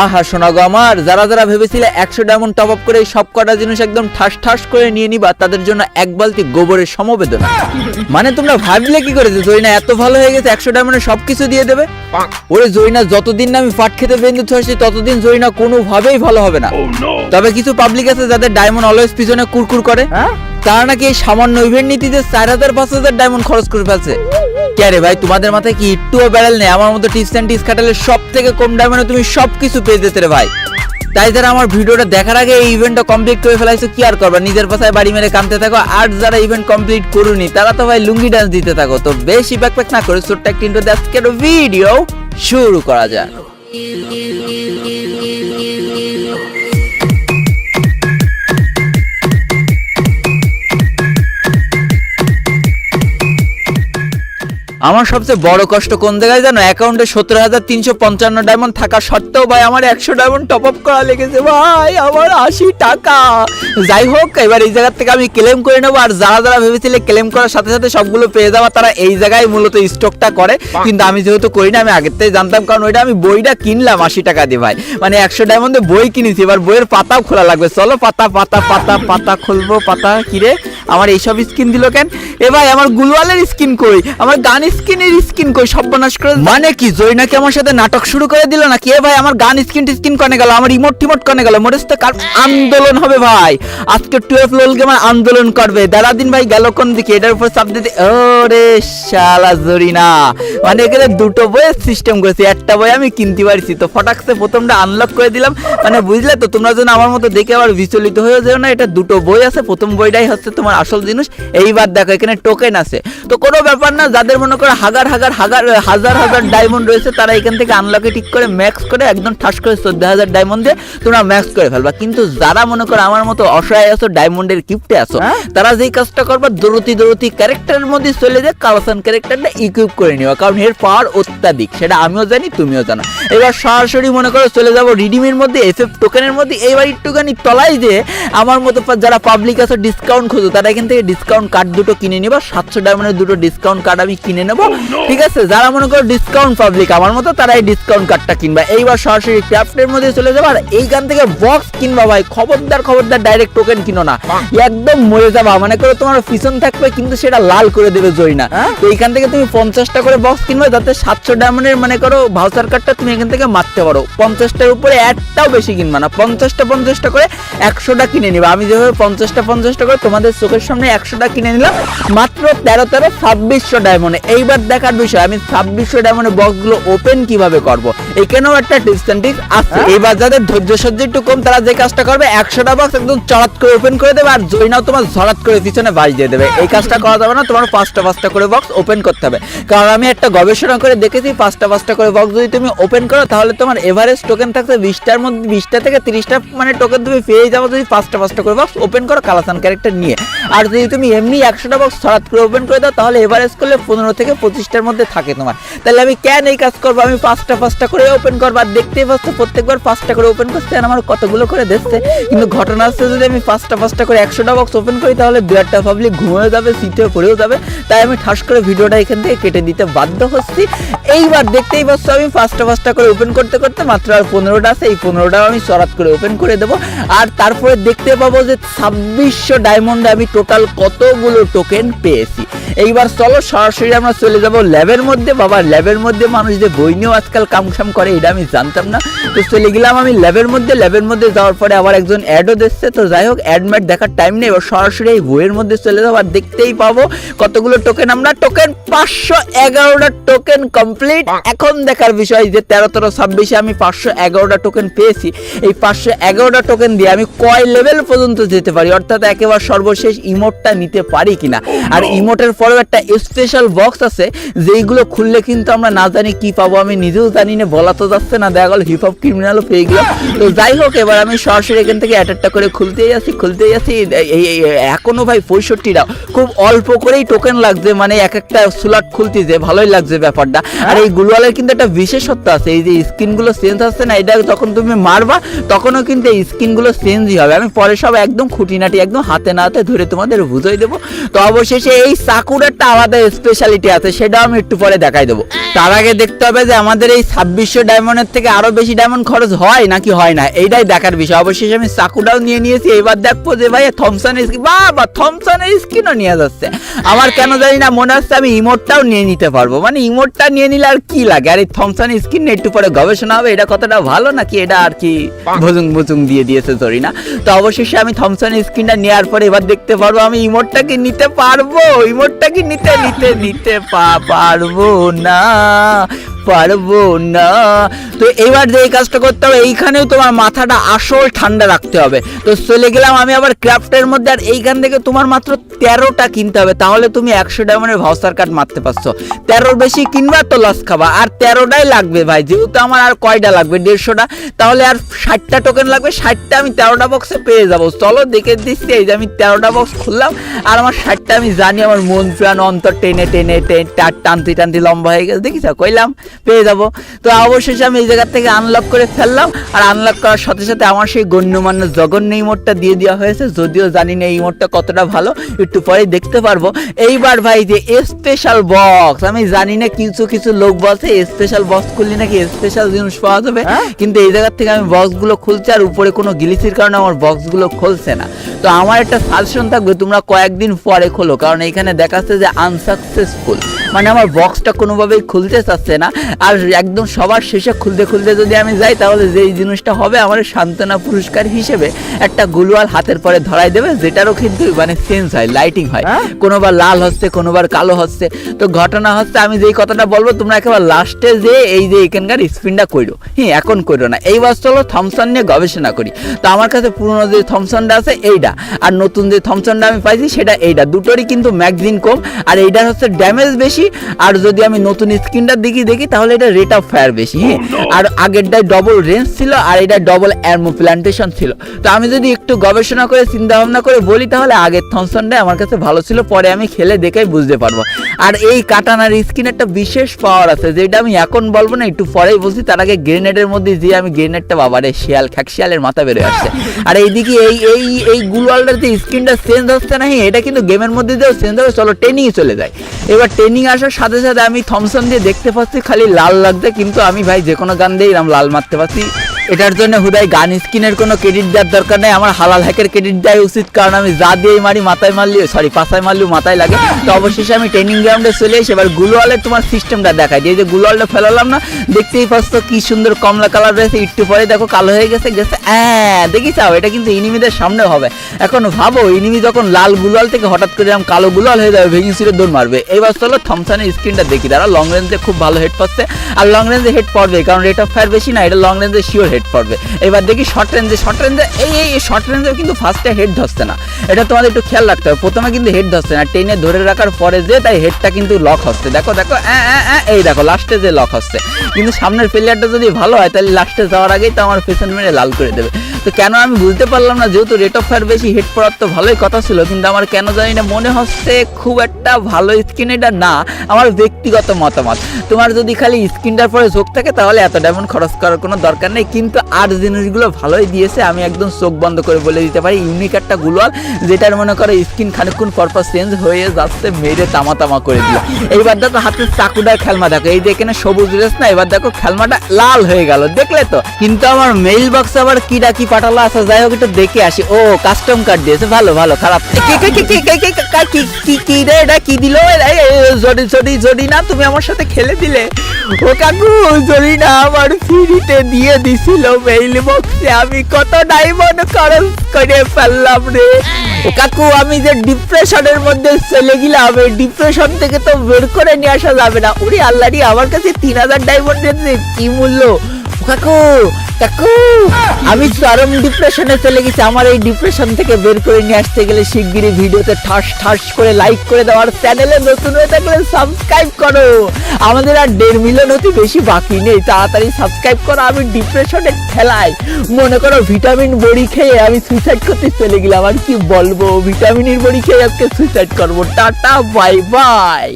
আহা শোনা গো আমার, যারা যারা ভেবেছিলে 100 ডায়মন্ড টপ আপ করে সব কটা জিনিস একদম ঠাস ঠাস করে নিয়ে নিবা, তাদের জন্য এক বালতি গোবরের সমবেদনা। মানে তোমরা ভাবলে কি করে যে জয়না এত ভালো হয়ে গেছে 100 ডায়মন্ডে সবকিছু দিয়ে দেবে? ওরে জয়না, যতদিন না আমি ফাট খেতে বেঁধে থাকছি ততদিন জয়না কোনোভাবেই ভালো হবে না। তবে কিছু পাবলিক আছে যাদের ডায়মন্ড অলওয়েজ পিছনে কুরকুর করে, তারা নাকি এই সামান্য ইভেন্ট নীতিতে 4000-5000 ডায়মন্ড খরচ করে ফেলছে। কে রে ভাই, তোমাদের মাথায় কি একটুও বেড়াল নেই? আমার মতো টিপস এন্ড ট্রিক্স খাটালে সব থেকে কম ডায়মন্ডে তুমি সবকিছু পেয়ে যেতে রে ভাই। তাই যারা আমার ভিডিওটা দেখার আগে এই ইভেন্টটা কমপ্লিট করে ফেলাইছো, কি আর করবা, নিজের পাশায় বাড়ি মেরে কাঁদতে থাকো। আর যারা ইভেন্ট কমপ্লিট করুনি তারা তো ভাই লুঙ্গি ডান্স দিতে থাকো। তো বেশি ব্যাকপ্যাক না করে ছোট্ট একটা ইন্ট্রো দিয়ে আজকের ভিডিও শুরু করা যাক। আমার সবচেয়ে বড় কষ্ট কোন জায়গায় জানো? অ্যাকাউন্টে 17,355 ডায়মন্ড থাকা সত্ত্বেও ভাই আমার 100 ডায়মন্ড টপ আপ করা লেগেছে ভাই, আমার 80 টাকা। যাই হোক, এবার এই জায়গা থেকে আমি ক্লেম করে নেবো। আর যারা যারা ভেবেছিলে ক্লেম করার সাথে সাথে সবগুলো পেয়ে যাওয়া, তারা এই জায়গায় মূলত স্টকটা করে। কিন্তু আমি যেহেতু করি না, আমি আগের থেকে জানতাম, কারণ ওইটা আমি বইটা কিনলাম 80 টাকা দিয়ে ভাই। মানে 100 ডায়মন্ডে বই কিনেছি, এবার বইয়ের পাতাও খোলা লাগবে। চলো পাতা পাতা পাতা পাতা খুলবো। পাতা কিরে আমার এইসব স্কিন দিল কেন? এ ভাই আমার গুলওয়ালের স্কিন কই, আমার গান স্কিনের স্কিন কই, সর্বনাশ করে। মানে কি জয়না কি আমার সাথে নাটক শুরু করে দিল নাকি? এ ভাই আমার গান স্কিন কনে গেল, আমার ইমোট টিমোট কনে গেল? মোরেস তো আন্দোলন হবে ভাই, আজকে 12 লোল গেমার আন্দোলন করবে। দাঁড়াদিন ভাই গেল কোন দিকে? এটার উপর চাপ দিতে। ওরে শালা জরিনা, মানে এখানে দুটো বইয়ের সিস্টেম করেছি, একটা বই আমি কিনতে পারছি। তো ফটাকসে প্রথমটা আনলক করে দিলাম। মানে বুঝলে তো, তোমরা যেন আমার মতো দেখে আবার বিচলিত হয়ে যেও না। এটা দুটো বই আছে, প্রথম বইটাই হচ্ছে তোমার আসল জিনিস। এইবার দেখো এখানে টোকেন আছে, তো কোনো ব্যাপার না। যাদের মনে করো হাজার হাজার ডায়মন্ড রয়েছে, তারা এখান থেকে আনলকে ঠিক করে ম্যাক্স করে একদম ঠাস করে 14,000 ডায়মন্ড দিয়ে তোমরা ম্যাক্স করে ফেলবা। কিন্তু যারা মনে করো আমার মতো অসহায় আছো, ডায়মন্ডের গিফটে আছো, তারা যেই কাজটা করবা, দরতি ক্যারেক্টারের মধ্যে চলে যায় কালাসান ক্যারেক্টারটা ইকুইপ করে নিবা, কারণ এর পাওয়ার অত্যাধিক, সেটা আমিও জানি তুমিও জানো। এবার সরাসরি মনে করো চলে যাবো রিডিমের মধ্যে, এফএফ টোকেনের মধ্যে। এইবার একটুখানি তলায় যে আমার মতো যারা পাবলিক আছে ডিসকাউন্ট খোঁজো, তারা এখান থেকে ডিসকাউন্ট কার্ড দুটো কিনে নিবা। 700 ডায়মন্ডের দুটো ডিসকাউন্ট কার্ড আমি কিনে নেবো, ঠিক আছে? যারা মনে করো ডিসকাউন্ট পাবলিক আমার মতো, তারা এই ডিসকাউন্ট কার্ডটা কিনবা। এইবার সরাসরি ক্রাফটের মধ্যে চলে যাবা, আর এইখান থেকে বক্স কিনবা ভাই। খবরদার ডাইরেক্ট টোকেন কিনো না, একদম মরে যাবা। মানে করো তোমার পিছন থাকবে কিন্তু সেটা লাল করে দেবে জয়না। তো এইখান থেকে তুমি 50টা করে বক্স কিনবে, যাতে 700 ডায়মন্ডের মানে করো ভাউচার কার্ডটা তুমি এখান থেকে মারতে পারো। 50টার উপরে একটাও বেশি কিনবা না, 50টা করে 100টা কিনে নিবা। আমি যেভাবে 50টা করে তোমাদের চোখের সামনে 100টা কিনে নিলাম মাত্র 2600 ডায়মন্ডে। এইবার দেখার বিষয়, আমি 2600 ডায়মন্ডের বক্সগুলো ওপেন কিভাবে করব, এখানেও একটা টিপস এন্ড ট্রিক্স আছে। এইবার যাদের ধৈর্য সহ্য একটু কম, তারা যে কাজটা করবে, 100টা বক্স একদম চড়াত করে ওপেন করে দেবে, আর জয়নাও তোমার ঝরাত করে পিছনে বাজ দিয়ে দেবে। এই কাজটা করা যাবে না, তোমার 5টা করে বক্স ওপেন করতে হবে। কারণ আমি একটা গবেষণা করে দেখেছি, 5টা করে বক্স যদি তুমি ওপেন করো, তাহলে তোমার এভারেজ টোকেন থাকছে 20টার মধ্যে 20টা থেকে 30টা মানে টোকেন তুমি পেয়ে যাবো, যদি 5টা করে বক্স ওপেন করো কালাসান ক্যারেক্টার নিয়ে। আর যদি তুমি এমনি 100টা বক্স ছড়াত করে ওপেন করে দাও, তাহলে এভারেজ করলে 15 থেকে 25টার মধ্যে থাকে তোমার। তাহলে আমি কেন এই কাজ করবো? আমি 5টা করে ওপেন করবো। আর দেখতেই পাচ্ছ প্রত্যেকবার 5টা করে ওপেন করতে আর আমার কতগুলো করে দিচ্ছে। কিন্তু ঘটনা হচ্ছে, যদি আমি 5টা করে 100টা বক্স ওপেন করি, তাহলে 2-1টা পাবলিক ঘুমিয়ে যাবে, শীতে পড়েও যাবে। তাই আমি ঠাস করে ভিডিওটা এখান থেকে কেটে দিতে বাধ্য হচ্ছি। এইবার দেখতেই পাচ্ছ আমি 5টা করে ওপেন করতে করতে মাত্র আর 15টা আছে, এই 15টাও আমি চড়াত করে ওপেন করে দেবো। আর তারপরে দেখতে পাবো যে 2600 ডায়মন্ডে আমি টোটাল কতগুলো টোকেন পেয়েছি। এইবার চলো সরাসরি আমরা চলে যাবো ল্যাবের মধ্যে। বাবা ল্যাবের মধ্যে মানুষ যে বই নিয়েও আজকাল কামসাম করে, এটা আমি জানতাম না। তো চলে গেলাম আমি ল্যাবের মধ্যে যাওয়ার পরে আবার একজন অ্যাডও দিচ্ছে। তো যাই হোক, অ্যাডমেট দেখার টাইম নেই, এবার সরাসরি এই বইয়ের মধ্যে চলে যাবো। আর দেখতেই পাবো কতগুলো টোকেন, আমরা টোকেন 511টা টোকেন কমপ্লিট। এখন দেখার বিষয় যে 13-26 আমি 511টা টোকেন পেয়েছি। এই 511টা টোকেন দিয়ে আমি কয় লেভেল পর্যন্ত যেতে পারি, অর্থাৎ একেবারে সর্বশেষ ইমোটটা নিতে পারি কিনা। আর ইমোটের পরেও একটা স্পেশাল বক্স আছে, যেইগুলো খুললে কিন্তু আমরা না জানি কি পাবো, আমি নিজেও জানি না, বলা তো যাচ্ছে না, দেখা গেল হিপ হপ ক্রিমিনালও পেয়ে গেলাম। তো যাই হোক, এবার আমি সরাসরি এখান থেকে একটা করে খুলতেই আছি। এখনো ভাই 65টা, খুব অল্প করেই টোকেন লাগছে, মানে একটা স্লট খুলতে যে ভালোই লাগছে ব্যাপারটা। আর এই গুলওয়ালের কিন্তু একটা বিশেষত্ব আছে, এই যে স্কিনগুলো চেঞ্জ হচ্ছে না, এটা যখন তুমি মারবা তখনও কিন্তু এই স্কিনগুলো চেঞ্জই হবে। আমি পরে সব একদম খুঁটিনাটি একদম হাতে না হাতে ধরে তোমাদের বুঝাই দেবো। তো অবশেষে এই সাকুর একটা আলাদা স্পেশালিটি আছে। আছে, সেটাও আমি একটু পরে দেখাই দেবো। তার আগে দেখতে হবে যে আমাদের এই 2600 ডায়মন্ডের থেকে আরো বেশি ডায়মন্ড খরচ হয় নাকি হয় না, এইটাই দেখার বিষয়। অবশ্যই আমি চাকুটাও নিয়ে নিয়েছি, এবার দেখবো যে ভাই থমসনের স্কিন, বাবা থমসনের স্কিনও নিয়ে যাচ্ছে। আমার কেন জানি না মনে হচ্ছে আমি ইমোটটাও নিয়ে নিতে পারবো, মানে ইমোটটা নিয়ে নিলে আর কি লাগে, আর এই থমসন স্কিন একটু পরে গবেষণা হবে এটা কতটা ভালো নাকি এটা আর কি ভুজুং ভুজুং দিয়ে দিয়েছে সরি না। তো অবশেষে আমি থমসন স্কিনটা নেওয়ার পরে এবার দেখতে পারবো আমি ইমোটটা কি নিতে পারবো, ইমোটটা কি নিতে পারবো না, পারবো না। তো এবার যে এই কাজটা করতে হবে, এইখানেও তোমার মাথাটা আসল ঠান্ডা রাখতে হবে। তো চলে গেলাম আমি আবার ক্রাফটের মধ্যে, আর এইখান থেকে তোমার মাত্র 13টা কিনতে হবে, তাহলে তুমি 100 ডায়মন্ডের ভাউচার কার্ড মারতে পারছো। 13 বেশি কিনবা তো লস খাবা, আর 13টাই লাগবে ভাই, যেহেতু আমার আর কয়টা লাগবে 150টা, তাহলে আর 60টা টোকেন লাগবে, 60টা আমি 13টা বক্সে পেয়ে যাবো। চলো দেখে দিচ্ছি, এই যে আমি 13টা বক্স খুললাম, আর আমার 60টা আমি জানি আমার মন প্রাণ অন্তর টেনে টানতে লম্বা হয়ে গেছে, দেখিস কইলাম পেয়ে যাব। তো অবশেষে আমি এই জায়গা থেকে আনলক করে ফেললাম, আর আনলক করার সাথে সাথে আমার সেই গণ্যমান্য জঘন্য ইমোটটা দিয়ে দেওয়া হয়েছে, যদিও জানি না এই ইমোটটা কতটা ভালো, একটু পরেই দেখতে পারবো। এইবার ভাই যে স্পেশাল বক্স, আমি জানি না কিছু লোক বলছে স্পেশাল বক্স খুললে নাকি স্পেশাল জিনিস পাওয়া যাবে, কিন্তু এই জায়গা থেকে আমি বক্সগুলো খুলছি, আর উপরে কোনো গ্লিচির কারণে আমার বক্সগুলো খুলছে না। তো আমার একটা সাজেশন থাকবে, তোমরা কয়েকদিন পরে খোলো, কারণ এখানে দেখাচ্ছে যে আনসাকসেসফুল, মানে আমার বক্সটা কোনোভাবেই খুলতে চাচ্ছে না। আর একদম সবার শেষে খুলতে যদি আমি যাই, তাহলে যেই জিনিসটা হবে আমার সান্ত্বনা পুরস্কার হিসেবে একটা গুলওয়াল হাতের পরে ধরাই দেবে, যেটারও কিন্তু মানে চেঞ্জ হয়, লাইটিং হয়, কোনোবার লাল হচ্ছে কোনোবার কালো হচ্ছে। তো ঘটনা হচ্ছে আমি যেই কথাটা বলবো তোমরা একেবারে লাস্টে যে এই যে এখানকার স্পিনটা করো, এখন করো না। এইবার চলো থমসন নিয়ে গবেষণা করি। তো আমার কাছে পুরোনো যে থমসনটা আছে এইটা, আর নতুন যে থমসনটা আমি পাইছি সেটা এইটা, দুটোরই কিন্তু ম্যাগজিন কম, আর এইটার হচ্ছে ড্যামেজ বেশি। আর যদি আমি নতুন স্ক্রিনটা দেখি তাহলে এটা রেট অফ ফায়ার বেশি, হ্যাঁ। আর আগেরটাই ডবল রেঞ্জ ছিল, আর এটা ডবল অ্যামো প্ল্যান্টেশন ছিল। তো আমি যদি একটু গবেষণা করে চিন্তা ভাবনা করে বলি, তাহলে আগের থমসনটাই আমার কাছে ভালো ছিল, পরে আমি খেলে দেখেই বুঝতে পারবো। আর এই কাটানার স্কিন একটা বিশেষ পাওয়ার আছে, যেটা আমি এখন বলবো না, একটু পরেই বলছি। তার আগে গ্রেনেডের মধ্যে যে আমি গ্রেনেডটা, বাবারে শিয়ালের মাথা বেরোয় আসছে। আর এইদিকে এই গুলওয়ালটার যে স্কিনটা চেঞ্জ হচ্ছে না, এটা কিন্তু গেমের মধ্যে দিয়েও চেঞ্জ হবে। চলো ট্রেনিং চলে যায়। এবার ট্রেনিং আসার সাথে সাথে আমি থমসন দিয়ে দেখতে পাচ্ছি খালি লাল লাগছে, কিন্তু আমি ভাই যে কোনো গান দিয়ে এরকম লাল মারতে পারছি। এটার জন্য হুদাই গান স্কিনের কোনো ক্রেডিট দেওয়ার দরকার নেই, আমার হালাল হ্যাকের ক্রেডিট দেওয়া উচিত, কারণ আমি যা দিয়ে মারি মাথায় মারলি পাশায় মারলেও মাথায় লাগে। তো অবশেষে আমি ট্রেনিং গ্রাউন্ডে চলে এসে এবার গুলওয়ালের তোমার সিস্টেমটা দেখাই দিয়ে, যে গুলওয়ালটা ফেলালাম না, দেখতেই পাচ্ছ কি সুন্দর কমলা কালার রয়েছে, একটু পরে দেখো কালো হয়ে গেছে। দেখিস এটা কিন্তু ইনিমিদের সামনে হবে। এখন ভাবো ইনিমি যখন লাল গুলওয়াল থেকে হঠাৎ করে এরকম কালো গুলওয়াল হয়ে যাবে, ভেঙে ছিঁড়ে দৌড় মারবে। এইবার চলো থমসনের স্ক্রিনটা দেখি, তারা লং রেঞ্জে খুব ভালো হেড পাচ্ছে, আর লং রেঞ্জে হেড পড়বে কারণ রেট অফ ফায়ার বেশি না, এটা লং রেঞ্জে শিওর হেড পড়বে। এবার দেখি শর্ট রেঞ্জে এই শর্ট রেঞ্জে কিন্তু ফার্স্টে হেড ধরছে না, এটা তোমাদের একটু খেয়াল রাখতে হবে। প্রথমে কিন্তু হেড ধরছে না, টেনে ধরে রাখার পরে যে তাই হেডটা কিন্তু লক হচ্ছে। দেখো এই দেখো লাস্টে যে লক হচ্ছে, কিন্তু সামনের প্লেয়ারটা যদি ভালো হয় তাহলে লাস্টে যাওয়ার আগেই তো আমার পেছন মেরে লাল করে দেবে। তো কেন আমি বুঝতে পারলাম না, যেহেতু রেট অফ ফায়ার বেশি হেড পড়ার তো ভালোই কথা ছিল, কিন্তু আমার কেন জানি না মনে হচ্ছে খুব একটা ভালো স্কিন এটা না। আমার ব্যক্তিগত মতামত, তোমার যদি খালি স্কিনটার পরে ঝোঁক থাকে তাহলে এত ডায়মন্ড খরচ করার কোনো দরকার নেই, কিন্তু আর জিনিসগুলো ভালোই দিয়েছে। আমি একদম চোখ বন্ধ করে বলে দিতে পারি, ইউনিক একটা গুলওয়াল, যেটার মনে করে স্কিন খানিকক্ষণ পরপর চেঞ্জ হয়ে যাচ্ছে, মেরে তামা করে দিল। এইবার দেখো হাতের চাকুটার খেলমা দেখো, এই যে এখানে সবুজ রেস না, এবার দেখো খেলমাটা লাল হয়ে গেল, দেখলে তো। কিন্তু আমার মেইল বক্সে আবার কি পাঠালো, আছে যাই হোক একটু দেখে আসি। ও কাস্টম কার্ড দিয়েছে, ভালো খারাপ কি রে, এটা কি দিল? জড়ি না, তুমি আমার সাথে খেলে দিলে। ও কাকু জড়ি না আমার ফ্রিতে দিয়ে দিছিল মেইল বক্সে, আমি কত ডায়মন্ড খরচ করে ফেললাম রে। ও কাকু আমি যে ডিপ্রেশনের মধ্যে চলে গেলাম, এই ডিপ্রেশন থেকে তো বের করে নিয়ে আসা যাবে না। ওরে আল্লাহরি, আমার কাছে 3000 ডায়মন্ডের কি মূল্য। কাকু আমি চরম ডিপ্রেশনে চলে গেছি, আমার এই ডিপ্রেশন থেকে বের করে নিয়ে আসতে গেলে শিগগিরই ভিডিওতে ঠাস করে লাইক করে দাও, আর চ্যানেলে নতুন হয়ে থাকলে সাবস্ক্রাইব করো। আমাদের আর 1.5 মিলিয়ন অতি বেশি বাকি নেই, তাড়াতাড়ি সাবস্ক্রাইব করো। আমি ডিপ্রেশনে ঠেলাই, মনে করো ভিটামিন বড়ি খেয়ে আমি সুইসাইড করতে চলে গেলাম, আর কি বলবো, ভিটামিনের বড়ি খেয়ে আজকে সুইসাইড করবো। Tata bye bye.